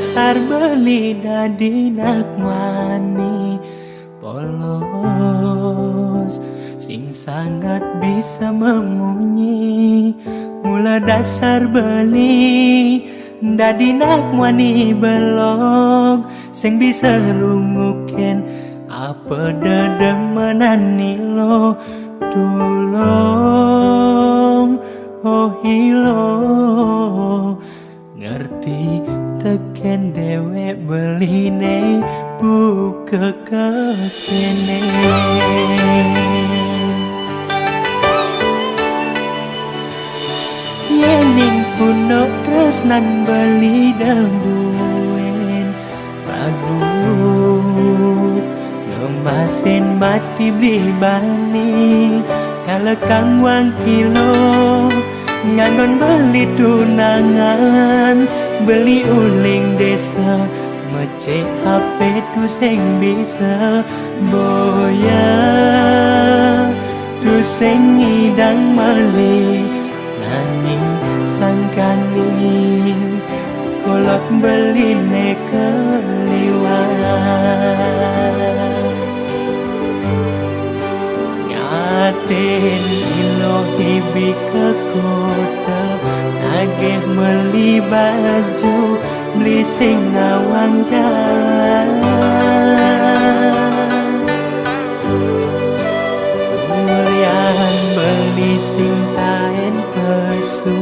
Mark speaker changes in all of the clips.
Speaker 1: dasar beli dadi nakmani polos sing sangat bisa memunyi. Mula dasar beli dadi nakmani belog sing bisa lunguken apa dedemenan nilo. Tulong oh hilo ngerti teken dewe beline buka kekene. Yening puno tresnan beli dambuen ragu ngemasin mati beli bani. Kalau kang wang kilo ngangon beli tunangan beli uling desa mecek HP tu sing bisa boya tu sing ngidang meli nanging sangkani kolot beli nekeliwat. Ngaten ilo hibi ke kota nageh beli baju beli sing ngawang jalan. Mulian beli sing taen pesu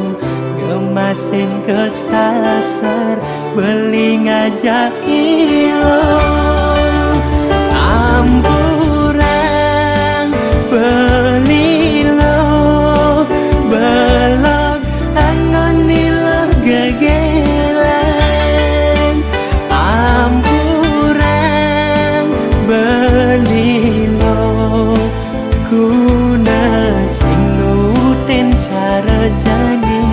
Speaker 1: ngemasin kesasar beli ngajak ilo. Amburang beli lo belok angon nilo gegelan. Amburang beli lo kuna sing nuten cara jadi.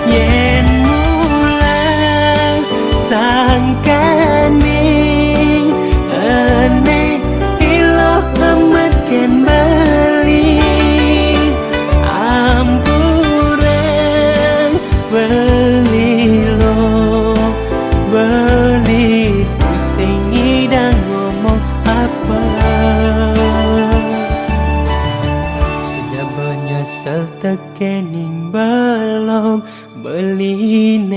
Speaker 1: Yen mulang sangkani aneh ilo amat ken beli. Amburang beli lo beli tu sing ngidang ngomong apa. Sudah menyesal tekening belum beline.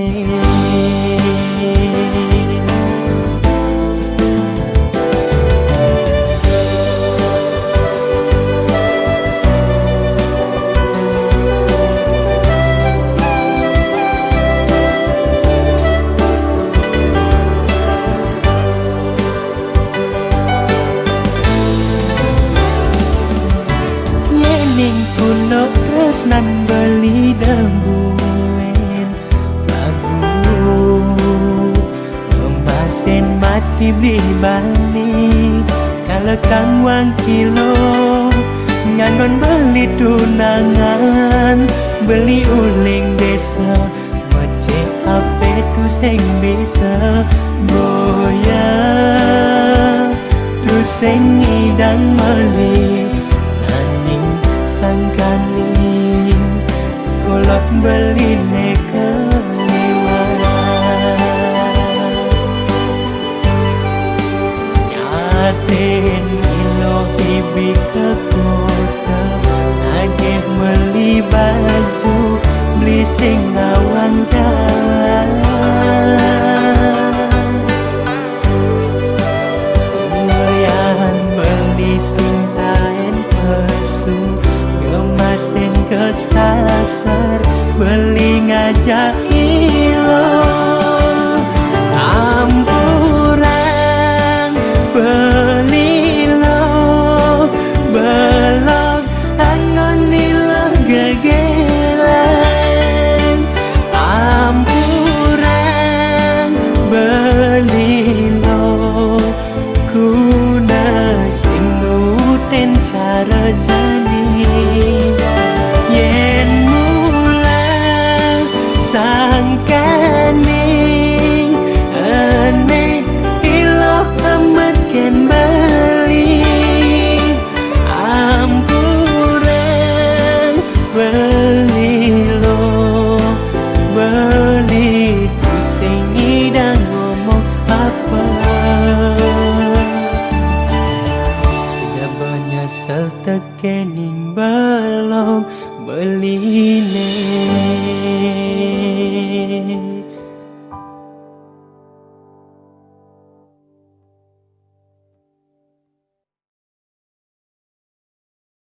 Speaker 1: Yening puno tresnan beli dambuen ragu ngemasin mati beli bani. Kalau kang wang kilo ngangon beli tunangan beli uling desa mecek HP tu sing bisa boya tu sing ngidang meli nanging sangkani kolot beli nekeliwat. Nyaten ilo hibi ke kota nageh beli baju beli sing ngawang jalan. Mulian beli sing taen pesu ngemasin kesasar beli ngajak ilo. Amburang beli lo belok angon nilo gegelan. Amburang beli lo kuna sing nuten cara jadi. Yen mulang sangkani aneh ilo amat ken beli. Amburang beli lo beli tu sing ini